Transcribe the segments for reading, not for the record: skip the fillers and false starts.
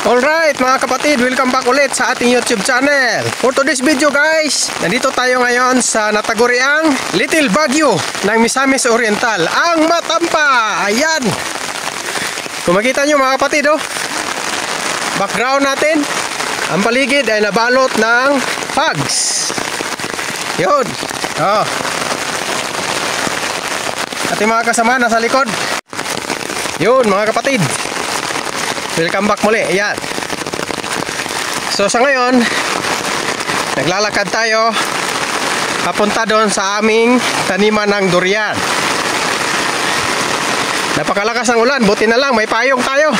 Alright mga kapatid, welcome back ulit sa ating YouTube channel. For today's video guys, nandito tayo ngayon sa nataguriang Little Baguio ng Misamis Oriental, ang Matampa. Ayan, kung makita nyo mga kapatid, background natin, ang paligid ay nabalot ng fogs. Yun, ating mga kasama nasa likod. Yun mga kapatid, welcome back muli. Ayan. So sa ngayon, naglalakad tayo papunta doon sa aming taniman ng durian. Napakalakas ng ulan, buti na lang may payong tayo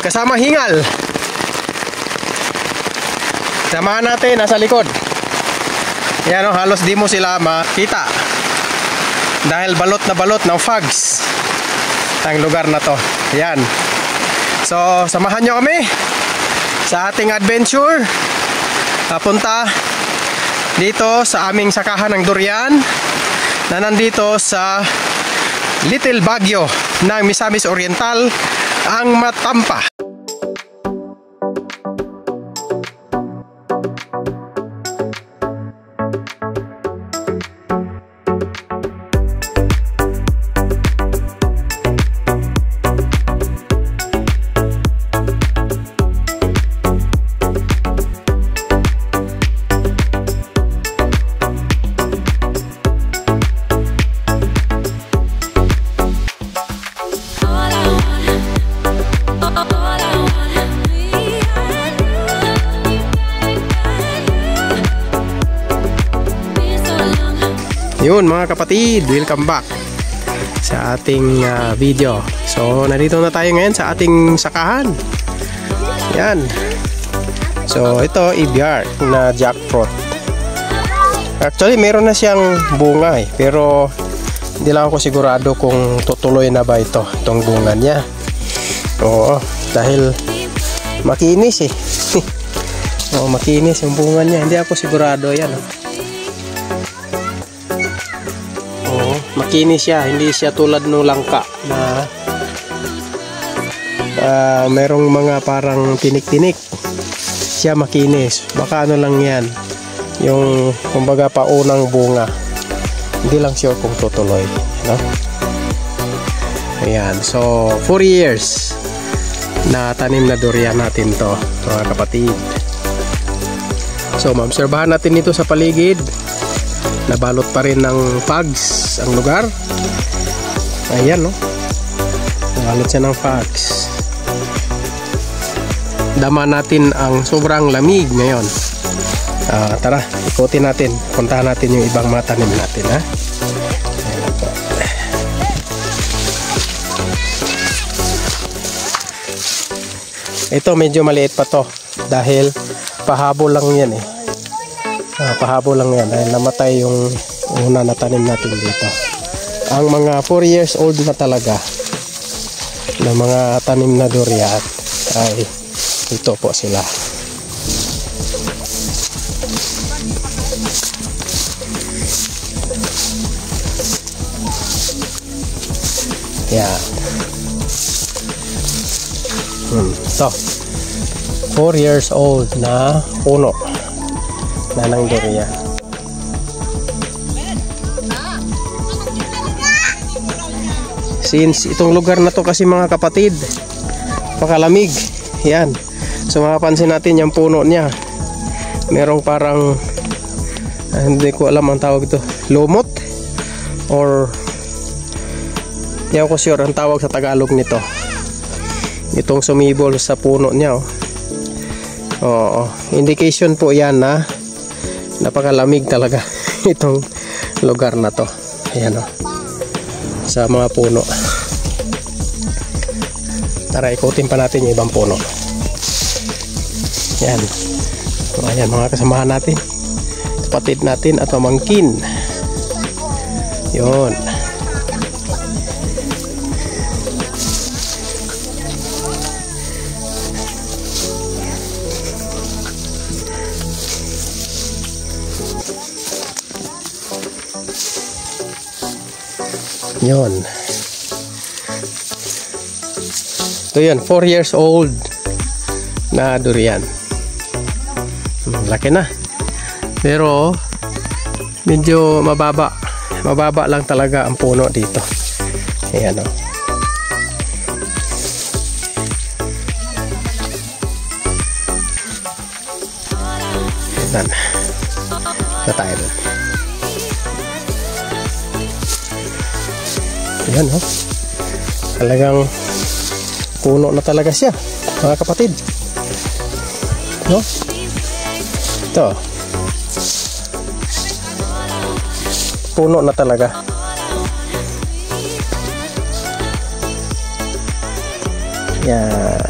kasama hingal. Samahan natin nasa likod. Ayan, halos di mo sila makita dahil balot na balot ng fogs ang lugar na to. Ayan. So samahan nyo kami sa ating adventure papunta dito sa aming sakahan ng durian na nandito sa Little Baguio ng Misamis Oriental, ang Matampa. Yun mga kapatid, welcome back sa ating video. So nandito na tayo ngayon sa ating sakahan. Yan. So ito ibiar na jackfruit. Actually meron na siyang bunga pero hindi lang ako sigurado kung tutuloy na ba itong bunga niya. Oo, dahil makinis Oo, makinis yung bunga niya. Hindi ako sigurado yan. Makinis siya, hindi siya tulad ng langka na merong mga parang tinik-tinik. Siya makinis. Baka ano lang yan, yung kumbaga paunang bunga. Hindi lang sure kung tutuloy, no? Ayan, so 4 years na tanim na durian natin to mga kapatid. So maobserbahan natin ito sa paligid. Nabalot pa rin ng fogs ang lugar. Ayan, no? Nabalot siya ng fogs. Dama natin ang sobrang lamig ngayon. Tara, ikutin natin. Puntahan natin yung ibang mga tanim natin, ha? Ayan po. Ito medyo maliit pa to dahil pahabol lang yan pahabol lang yan dahil namatay yung una na tanim natin dito. Ang mga 4 years old na talaga na mga tanim na durian ay ito po sila. Yan. Ito 4 years old na puno na ng durian. Since itong lugar na to kasi mga kapatid, pakalamig. Yan. So mapapansin natin yung puno niya. Merong parang hindi ko alam ang tawag ito, lumot or hindi ako sure ang tawag sa Tagalog nito. Itong sumibol sa puno niya. Oo, indication po yan na napakalamig talaga itong lugar na to. Ayan sa mga puno. Tara, ikutin pa natin yung ibang puno. Yan. Ayan mga kasamahan natin, kapatid natin at pamangkin. Yun. Yun. Ito yun, 4 years old na durian. Laki na. Pero medyo mababa. Mababa lang talaga ang puno dito. Ayan o. Ayan. Na tayo dun. Ayan o. Talagang puno na talaga siya, mga kapatid. No? Ito. Puno na talaga. Yan.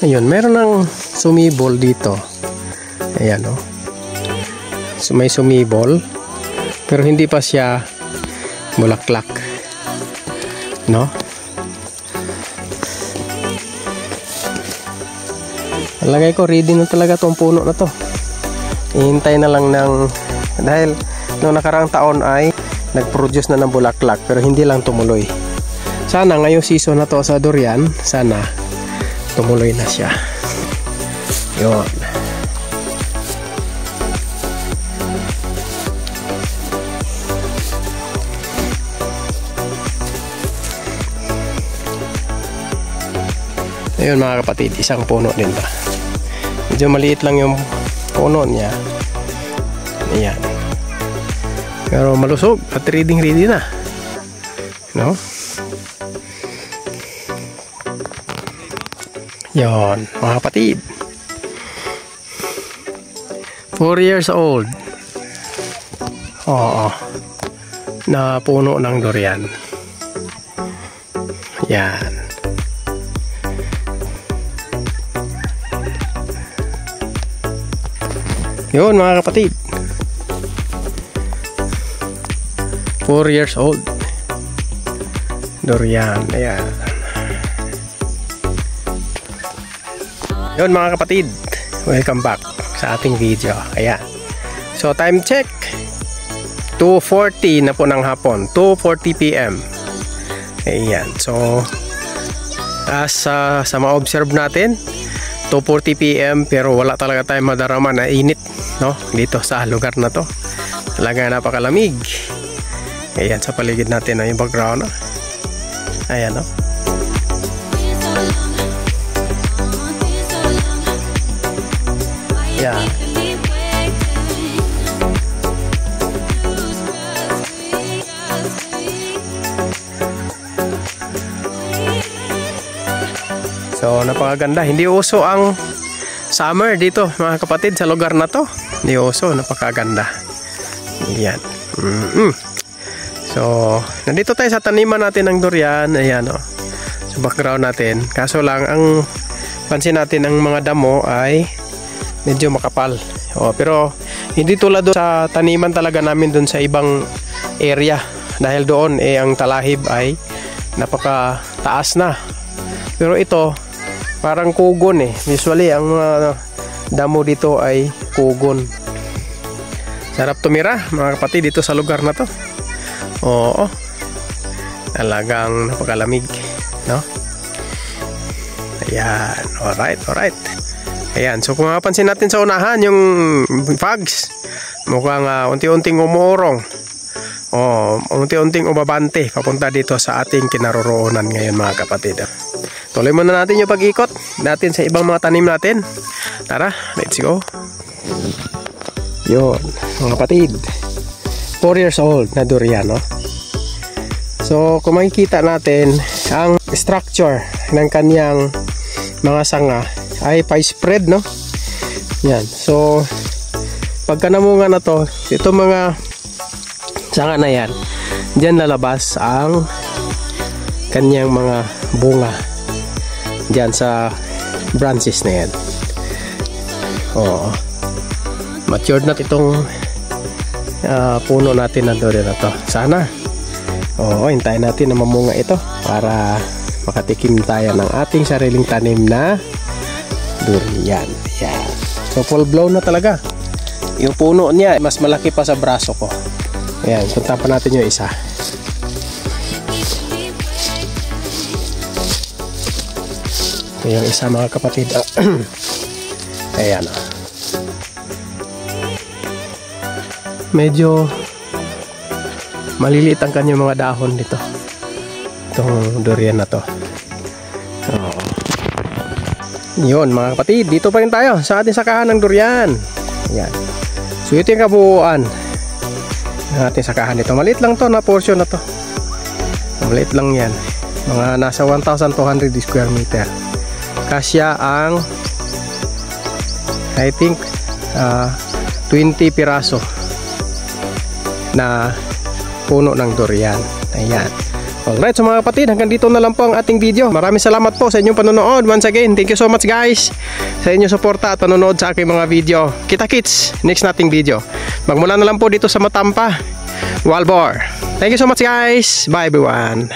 Ayun, meron ng sumibol dito. Ayan o. So, may sumibol. Pero hindi pa siya bulaklak. No? Lagay ko, ready na talaga tong puno na to. Ihintay na lang ng... Dahil noong nakaraang taon ay nag-produce na ng bulaklak. Pero hindi lang tumuloy. Sana ngayong season na to sa durian, sana tumuloy na siya. Yun. Ayun mga kapatid, isang puno din ba. Medyo maliit lang yung puno niya. Ayan. Pero malusog at ready na. No? Yon, mga kapatid. 4 years old. Oo. Na puno ng durian. Yan. Yun mga kapatid. 4 years old. Durian. Ayan. Yun mga kapatid, welcome back sa ating video. Ayan. So time check, 2:40 na po ng hapon, 2:40 PM. Ayan. So as sa ma-observe natin, 2:40 PM pero wala talaga tayong madarama na init, no? Dito sa lugar na to. Talaga napakalamig. Ayan, sa paligid natin yung background, no? Ayan, no? Yeah. So napakaganda. Hindi uso ang summer dito mga kapatid sa lugar na to. Hindi uso, napakaganda. Yan. So nandito tayo sa taniman natin ng durian. Ayan o. Sa background natin. Kaso lang ang pansin natin ng mga damo ay medyo makapal. Pero hindi tulad doon sa taniman talaga namin doon sa ibang area. Dahil doon ang talahib ay napaka taas na. Pero ito parang kugon Usually ang mga damo dito ay kugon. Sarap tumira mga kapatid dito sa lugar na to. Oo. Talagang napakalamig, no? Ayan. Alright. Ayan, so kung mapapansin natin sa unahan yung fogs, mukhang unti-unting umuurong. Unti-unting umabante papunta dito sa ating kinaroroonan ngayon mga kapatid. Tuloy muna natin yung pag-ikot natin sa ibang mga tanim natin. Tara, let's go. Yun, mga kapatid. 4 years old na durian, no? So, kung makikita natin ang structure ng kanyang mga sanga ay pa-spread, no? Yan. So, pagka namunga na to, ito mga sanga na yan, dyan lalabas ang kanyang mga bunga. Dyan sa branches na yan. Matured na itong puno natin na durian na to. Sana. Hintayin natin na mamunga ito para makatikim tayo ng ating sariling tanim na durian. Yan. So full blown na talaga. Yung puno niya mas malaki pa sa braso ko. Ayan, punta pa natin yung isa. Ito yung isa mga kapatid. Ayan. Medyo maliliit ang kanyang mga dahon dito. Itong durian na to. Yun mga kapatid, dito pa rin tayo sa ating sakahan ng durian. Ayan. So ito yung kabuuan ng ating sakahan dito. Maliit lang to na portion na to. Maliit lang yan. Mga nasa 1,200 square meter. Kasya ang I think 20 piraso na puno ng durian. Ayan. Alright, so mga kapatid, hanggang dito na lang po ang ating video. Maraming salamat po sa inyong panonood. Once again, thank you so much guys sa inyong suporta at panonood sa aking mga video. Kita-kits, next nating video. Magmula na lang po dito sa Matampa, Walbor. Thank you so much guys. Bye everyone.